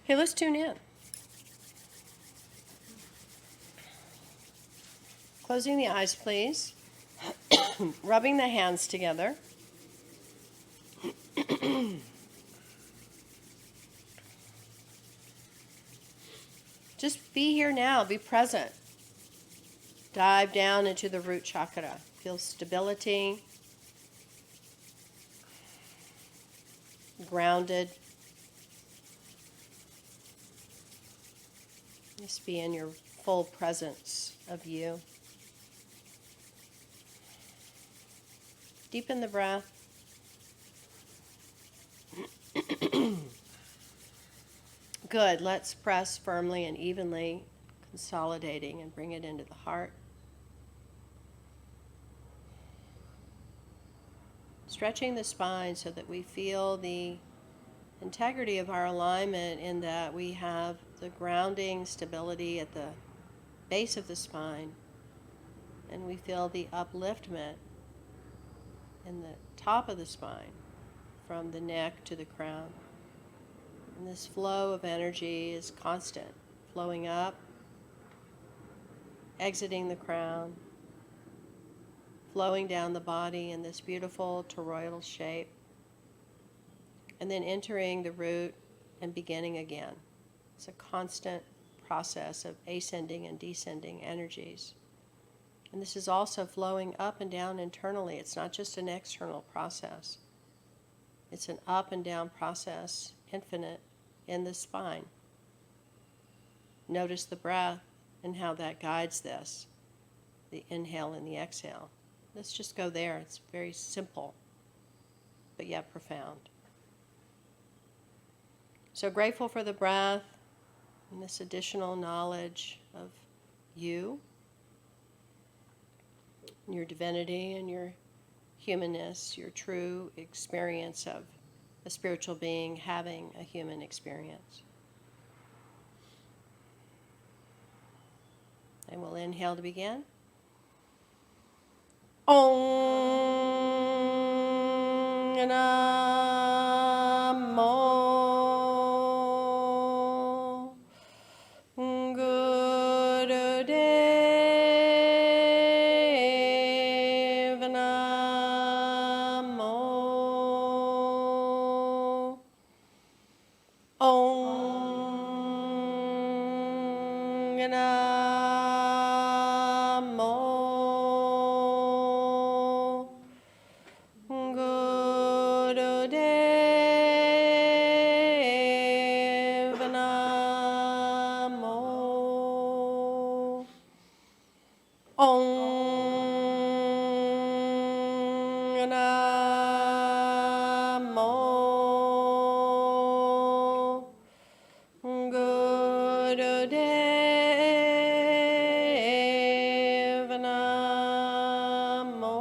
Okay, let's tune in. Closing the eyes, please. Rubbing the hands together. Just be here now, be present. Dive down into the root chakra. Feel stability, grounded. Just be in your full presence of you. Deepen the breath. Good. Let's press firmly and evenly, consolidating and bring it into the heart. Stretching the spine so that we feel the integrity of our alignment, in that we have the grounding stability at the base of the spine, and we feel the upliftment in the top of the spine from the neck to the crown. And this flow of energy is constant, flowing up, exiting the crown, flowing down the body in this beautiful toroidal shape, and then entering the root and beginning again. It's a constant process of ascending and descending energies. And this is also flowing up and down internally. It's not just an external process. It's an up and down process, infinite, in the spine. Notice the breath and how that guides this, the inhale and the exhale. Let's just go there. It's very simple, but yet profound. So grateful for the breath and this additional knowledge of you, your divinity and your humanness, your true experience of a spiritual being having a human experience. And we'll inhale to begin. Om Namo Gurudev Namo. Om Namo Gurudev Namo. Om Namo Gurudev Namo.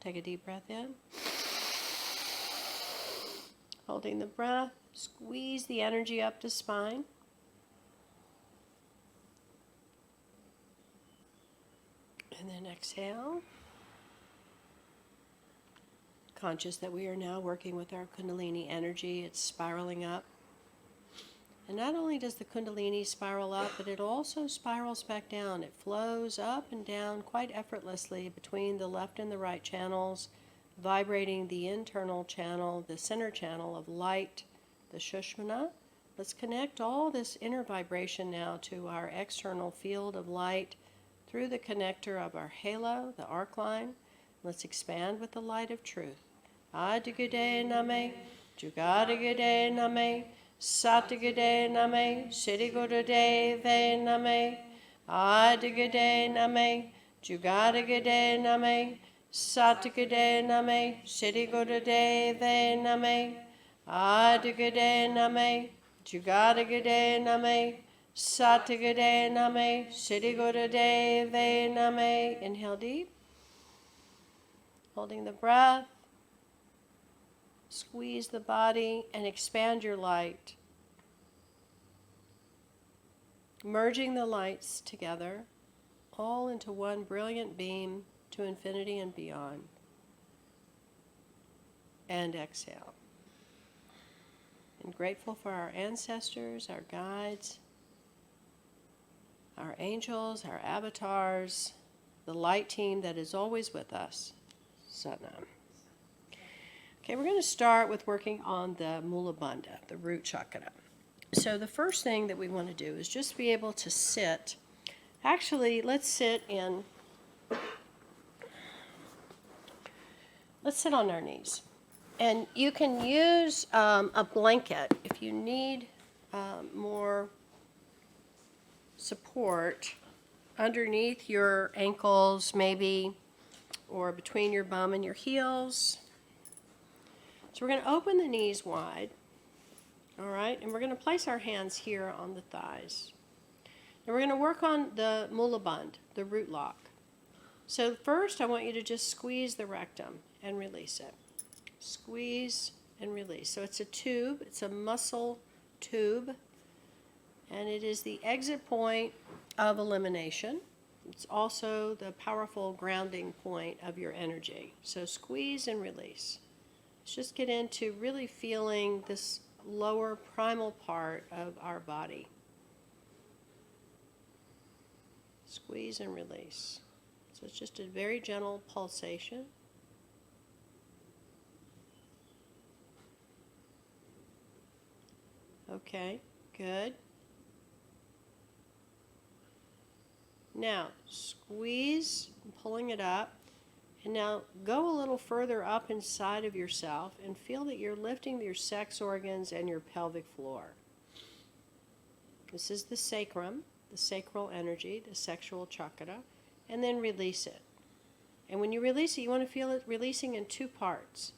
Take a deep breath in. Holding the breath, squeeze the energy up the spine. And then exhale. Conscious that we are now working with our Kundalini energy. It's spiraling up. And not only does the Kundalini spiral up, but it also spirals back down. It flows up and down quite effortlessly between the left and the right channels, vibrating the internal channel, the center channel of light, the Shushmana. Let's connect all this inner vibration now to our external field of light through the connector of our halo, the arc line. Let's expand with the light of truth. Adigade name, Jugadagade name, Satagade name, Siddhigurudeve name, Adigade name, Jugadagade name, Satagade name, Siddhigurudeve name, Adigade name, Jugadagade name, Satagade name, Siddhigurudeve name. Inhale deep. Holding the breath. Squeeze the body and expand your light. Merging the lights together, all into one brilliant beam to infinity and beyond. And exhale. and grateful for our ancestors, our guides, our angels, our avatars, the light team that is always with us. Satnam. Okay, we're going to start with working on the Mula Bandha, the root chakra. So the first thing that we want to do is just be able to sit. Actually, let's sit on our knees. And you can use a blanket if you need more support underneath your ankles, maybe, or between your bum and your heels. So we're going to open the knees wide, all right? And we're going to place our hands here on the thighs. And we're going to work on the Mula Bandha, the root lock. So first, I want you to just squeeze the rectum and release it. Squeeze and release. So it's a tube, it's a muscle tube, and it is the exit point of elimination. It's also the powerful grounding point of your energy. So squeeze and release. Let's just get into really feeling this lower primal part of our body. Squeeze and release. So it's just a very gentle pulsation. Okay, good. Now, squeeze, pulling it up. And now go a little further up inside of yourself and feel that you're lifting your sex organs and your pelvic floor. This is the sacrum, the sacral energy, the sexual chakra, and then release it. And when you release it, you want to feel it releasing in two parts.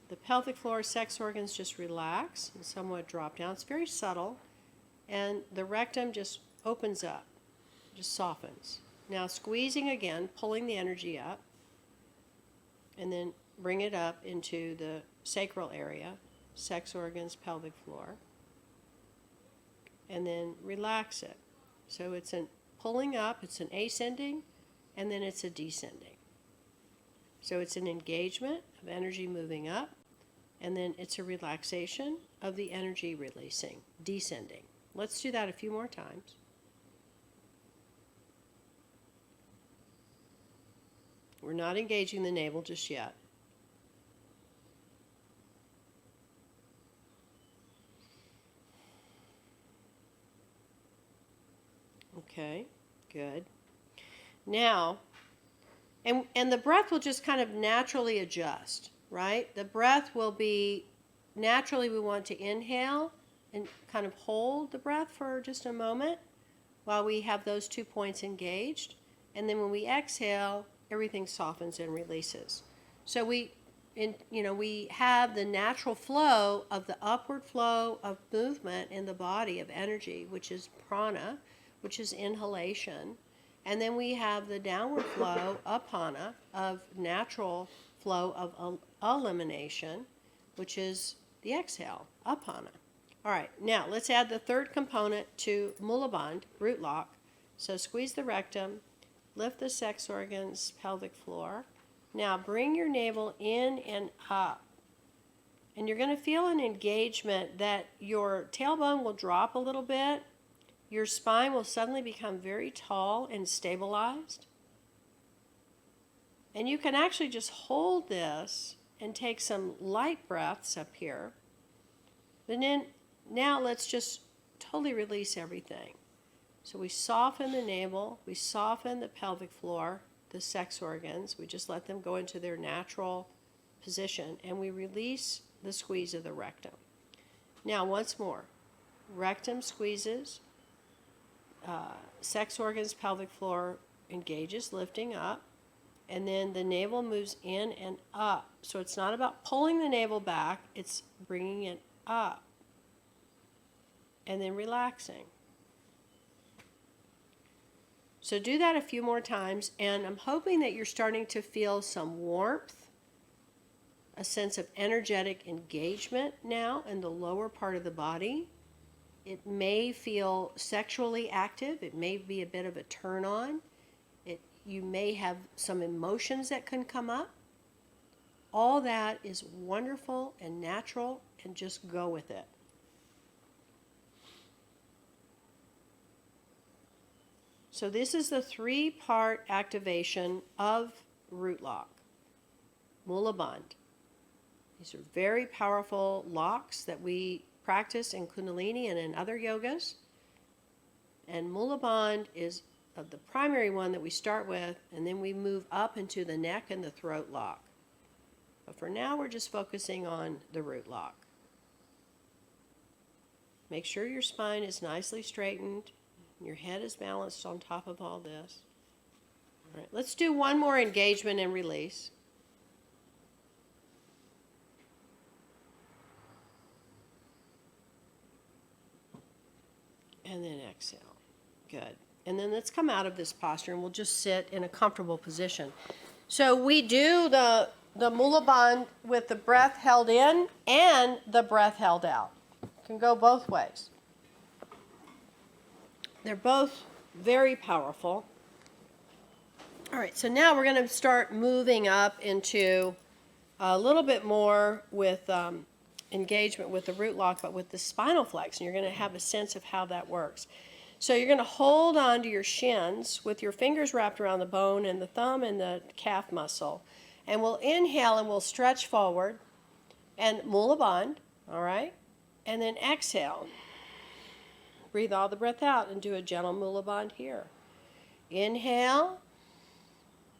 The pelvic floor, sex organs just relax and somewhat drop down. It's very subtle. And the rectum just opens up, just softens. Now squeezing again, pulling the energy up. And then bring it up into the sacral area, sex organs, pelvic floor. And then relax it. So it's a pulling up, it's an ascending, and then it's a descending. So it's an engagement of energy moving up, and then it's a relaxation of the energy releasing, descending. Let's do that a few more times. We're not engaging the navel just yet. Okay, good. Now, and the breath will just kind of naturally adjust, right? The breath will be, naturally we want to inhale and kind of hold the breath for just a moment while we have those 2 points engaged. And then when we exhale, everything softens and releases. So we have the natural flow of the upward flow of movement in the body of energy, which is prana, which is inhalation. And then we have the downward flow, apana, of natural flow of elimination, which is the exhale, apana. All right, now let's add the third component to Mula Bandha, root lock. So squeeze the rectum, lift the sex organs, pelvic floor. Now bring your navel in and up. And you're going to feel an engagement that your tailbone will drop a little bit. Your spine will suddenly become very tall and stabilized. And you can actually just hold this and take some light breaths up here. And then now let's just totally release everything. So we soften the navel, we soften the pelvic floor, the sex organs. We just let them go into their natural position, and we release the squeeze of the rectum. Now, once more, rectum squeezes, sex organs, pelvic floor engages, lifting up, and then the navel moves in and up. So it's not about pulling the navel back, it's bringing it up, and then relaxing. So do that a few more times, and I'm hoping that you're starting to feel some warmth, a sense of energetic engagement now in the lower part of the body. It may feel sexually active. It may be a bit of a turn on. You may have some emotions that can come up. All that is wonderful and natural, and just go with it. So this is the 3-part activation of root lock, Mula Bandh. These are very powerful locks that we practice in Kundalini and in other yogas. And Mula Bandh is the primary one that we start with, and then we move up into the neck and the throat lock. But for now, we're just focusing on the root lock. Make sure your spine is nicely straightened. Your head is balanced on top of all this. All right, let's do one more engagement and release. And then exhale. Good. And then let's come out of this posture and we'll just sit in a comfortable position. So we do the Mula Bandh with the breath held in and the breath held out. It can go both ways. They're both very powerful. All right, so now we're going to start moving up into a little bit more with engagement with the root lock, but with the spinal flex, and you're going to have a sense of how that works. So you're going to hold on to your shins with your fingers wrapped around the bone and the thumb and the calf muscle. And we'll inhale and we'll stretch forward and Mula Bandh, all right? And then exhale. Breathe all the breath out and do a gentle Mula Bandh here. Inhale,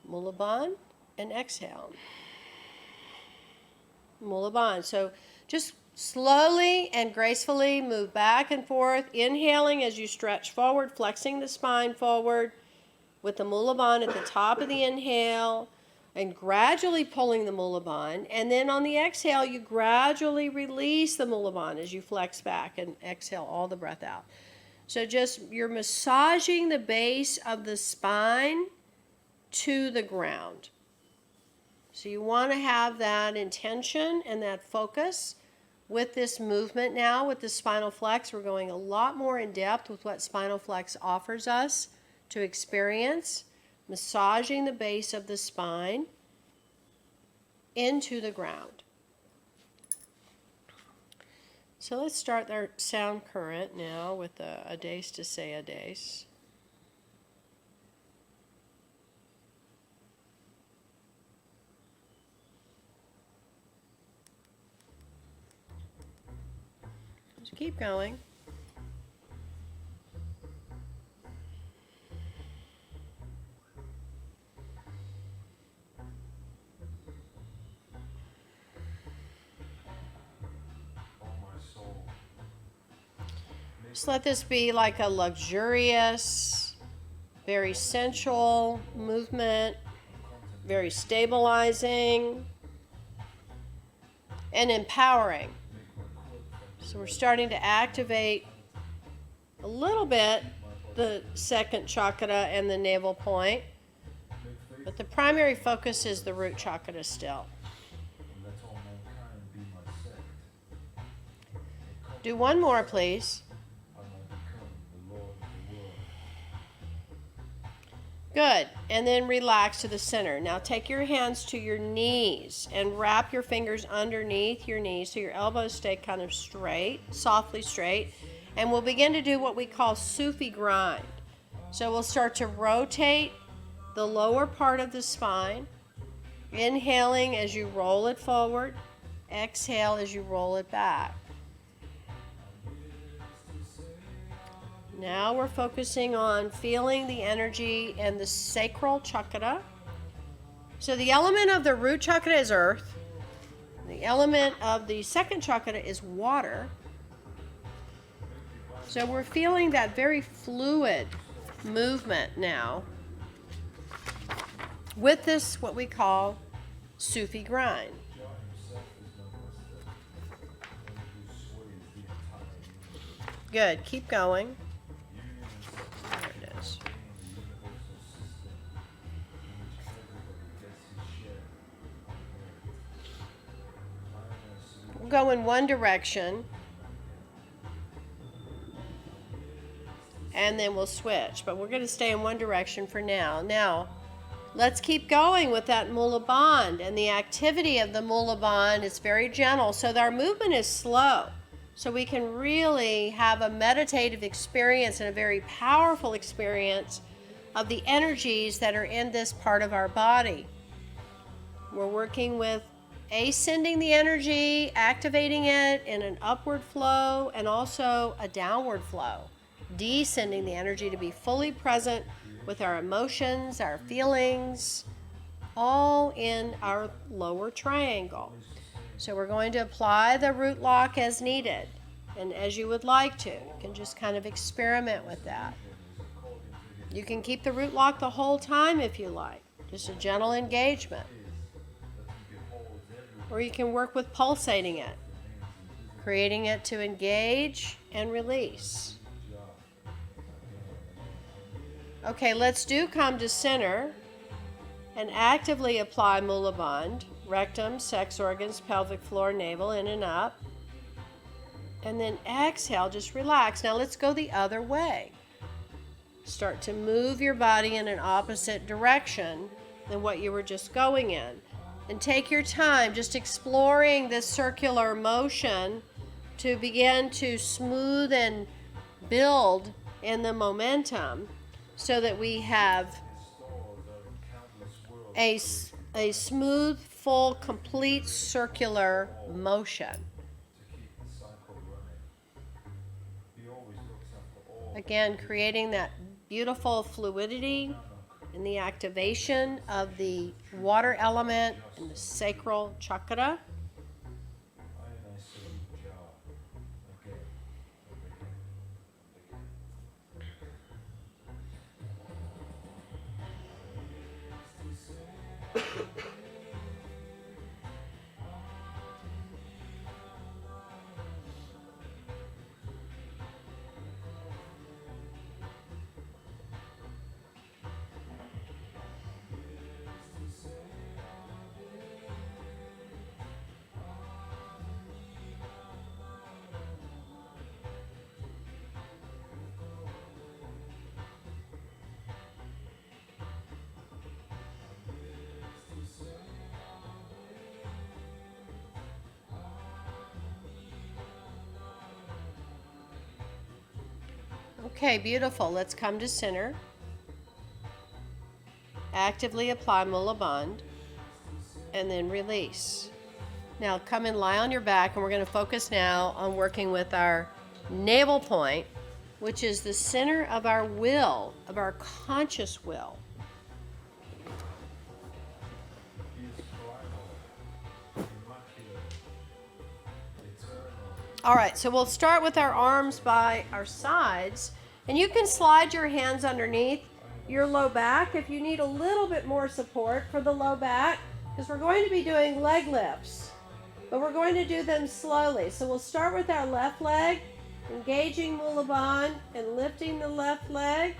Mula Bandh, and exhale. Mula Bandh. So just slowly and gracefully move back and forth, inhaling as you stretch forward, flexing the spine forward with the Mula Bandh at the top of the inhale, and gradually pulling the Mula Bandh. And then on the exhale, you gradually release the Mula Bandh as you flex back and exhale all the breath out. So just you're massaging the base of the spine to the ground. So you want to have that intention and that focus with this movement now with the spinal flex. We're going a lot more in depth with what spinal flex offers us to experience. Massaging the base of the spine into the ground. So let's start our sound current now with a dace to say a dace. Just keep going. Just let this be like a luxurious, very sensual movement, very stabilizing and empowering. So we're starting to activate a little bit the second chakra and the navel point, but the primary focus is the root chakra still. Do one more, please. Good. And then relax to the center. Now take your hands to your knees and wrap your fingers underneath your knees so your elbows stay kind of straight, softly straight. And we'll begin to do what we call Sufi grind. So we'll start to rotate the lower part of the spine, inhaling as you roll it forward, exhale as you roll it back. Now we're focusing on feeling the energy and the sacral chakra. So the element of the root chakra is earth. The element of the second chakra is water. So we're feeling that very fluid movement now with this, what we call Sufi grind. Good. Keep going. We'll go in one direction and then we'll switch, but we're going to stay in one direction for now. Now, let's keep going with that Mula Bandh, and the activity of the Mula Bandh is very gentle, so that our movement is slow, so we can really have a meditative experience and a very powerful experience of the energies that are in this part of our body. We're working with ascending the energy, activating it in an upward flow and also a downward flow. Descending the energy to be fully present with our emotions, our feelings, all in our lower triangle. So we're going to apply the root lock as needed and as you would like to. You can just kind of experiment with that. You can keep the root lock the whole time if you like, just a gentle engagement. Or you can work with pulsating it, creating it to engage and release. Okay, let's do come to center and actively apply Mula Bandha, rectum, sex organs, pelvic floor, navel, in and up. And then exhale, just relax. Now let's go the other way. Start to move your body in an opposite direction than what you were just going in. And take your time just exploring this circular motion to begin to smooth and build in the momentum so that we have a smooth, full, complete circular motion. Again, creating that beautiful fluidity and the activation of the water element and the sacral chakra. Okay, beautiful. Let's come to center. Actively apply Mula Bandha and then release. Now come and lie on your back, and we're going to focus now on working with our navel point, which is the center of our will, of our conscious will. All right, so we'll start with our arms by our sides, and you can slide your hands underneath your low back if you need a little bit more support for the low back, because we're going to be doing leg lifts, but we're going to do them slowly. So we'll start with our left leg, engaging Mula Bandha and lifting the left leg,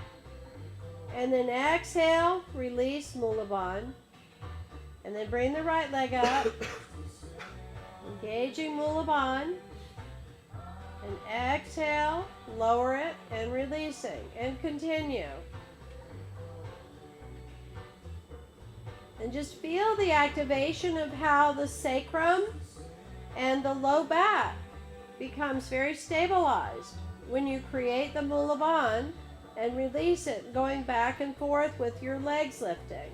and then exhale, release Mula Bandha, and then bring the right leg up, engaging Mula Bandha, and exhale, lower it, and releasing, and continue. And just feel the activation of how the sacrum and the low back becomes very stabilized when you create the Mula Bandha and release it, going back and forth with your legs lifting.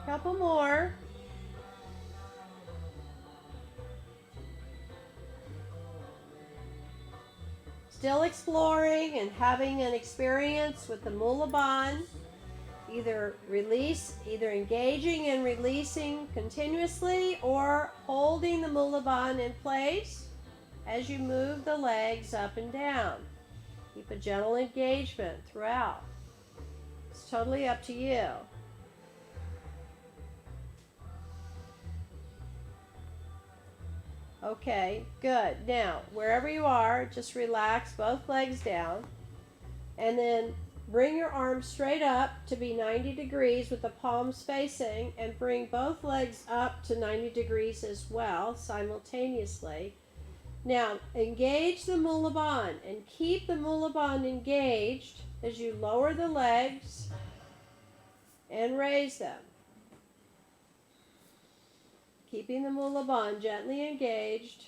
Couple more. Still exploring and having an experience with the Mula Bandha. Either engaging and releasing continuously, or holding the Mula Bandha in place as you move the legs up and down. Keep a gentle engagement throughout. It's totally up to you. Okay, good. Now, wherever you are, just relax both legs down, and then bring your arms straight up to be 90 degrees with the palms facing, and bring both legs up to 90 degrees as well simultaneously. Now engage the Mula Bandh and keep the Mula Bandh engaged as you lower the legs and raise them. Keeping the Mula Bandh gently engaged.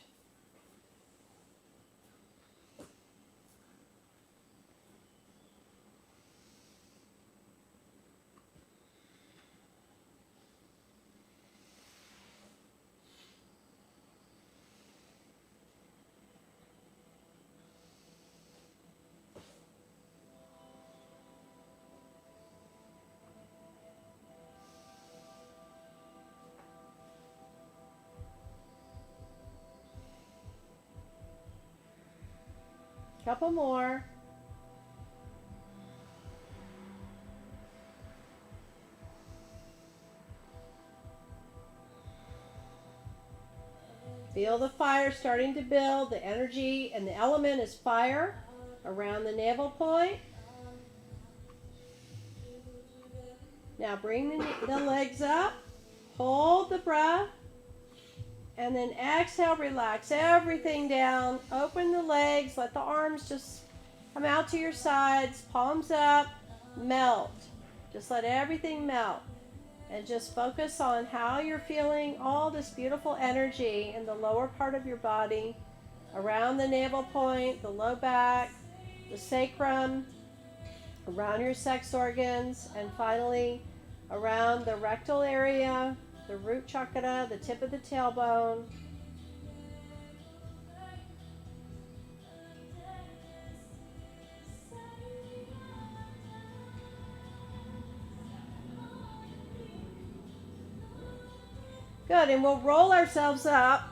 Couple more. Feel the fire starting to build. The energy and the element is fire around the navel point. Now bring the legs up. Hold the breath. And then exhale, relax everything down. Open the legs. Let the arms just come out to your sides. Palms up. Melt. Just let everything melt. And just focus on how you're feeling all this beautiful energy in the lower part of your body, around the navel point, the low back, the sacrum, around your sex organs, and finally around the rectal area, the root chakra, the tip of the tailbone. Good, and we'll roll ourselves up.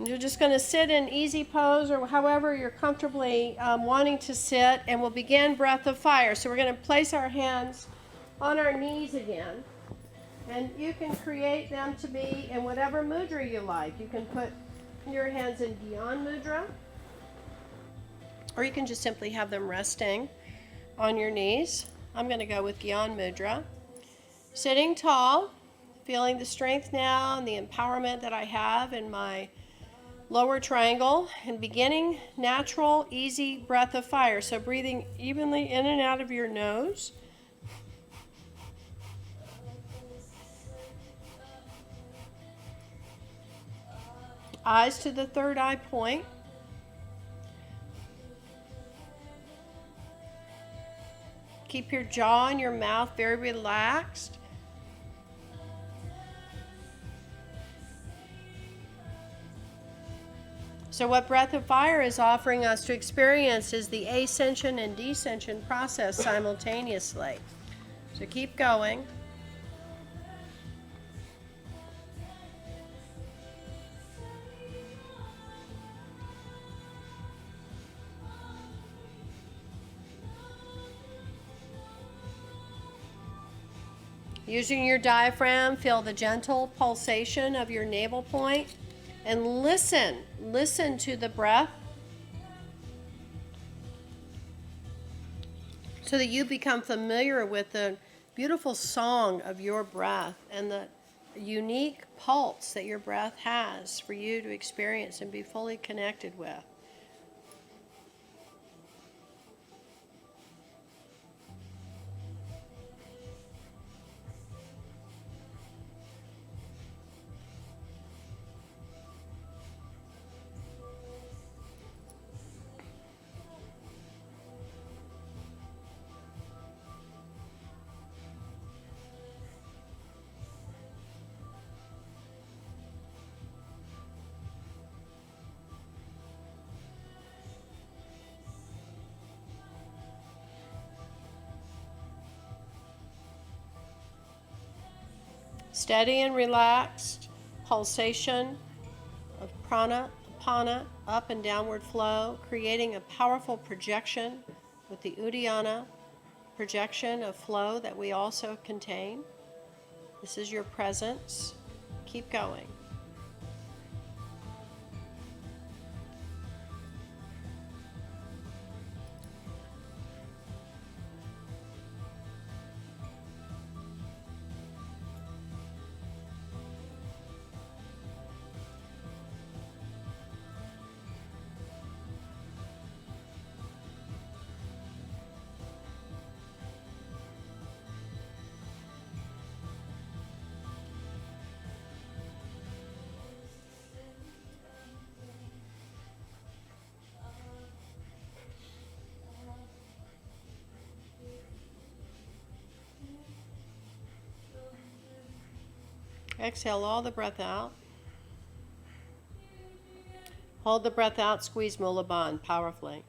You're just going to sit in easy pose or however you're comfortably wanting to sit, and we'll begin breath of fire. So we're going to place our hands on our knees again, and you can create them to be in whatever mudra you like. You can put your hands in Dhyan mudra, or you can just simply have them resting on your knees. I'm going to go with Dhyan mudra. Sitting tall, feeling the strength now and the empowerment that I have in my lower triangle, and beginning natural, easy breath of fire. So breathing evenly in and out of your nose. Eyes to the third eye point. Keep your jaw and your mouth very relaxed. So what breath of fire is offering us to experience is the ascension and descension process simultaneously. So keep going. Using your diaphragm, feel the gentle pulsation of your navel point, and listen to the breath so that you become familiar with the beautiful song of your breath and the unique pulse that your breath has for you to experience and be fully connected with. Steady and relaxed pulsation of prana, apana, up and downward flow, creating a powerful projection with the Uddiyana projection of flow that we also contain. This is your presence. Keep going. Exhale all the breath out. Hold the breath out, squeeze Mula Bandha powerfully.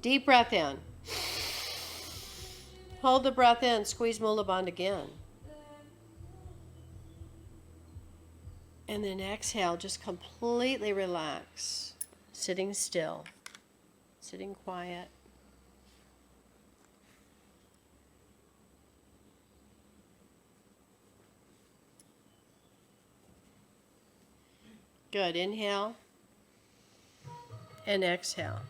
Deep breath in. Hold the breath in, squeeze Mula Bandha again. And then exhale, just completely relax. Sitting still, sitting quiet. Good. Inhale and exhale.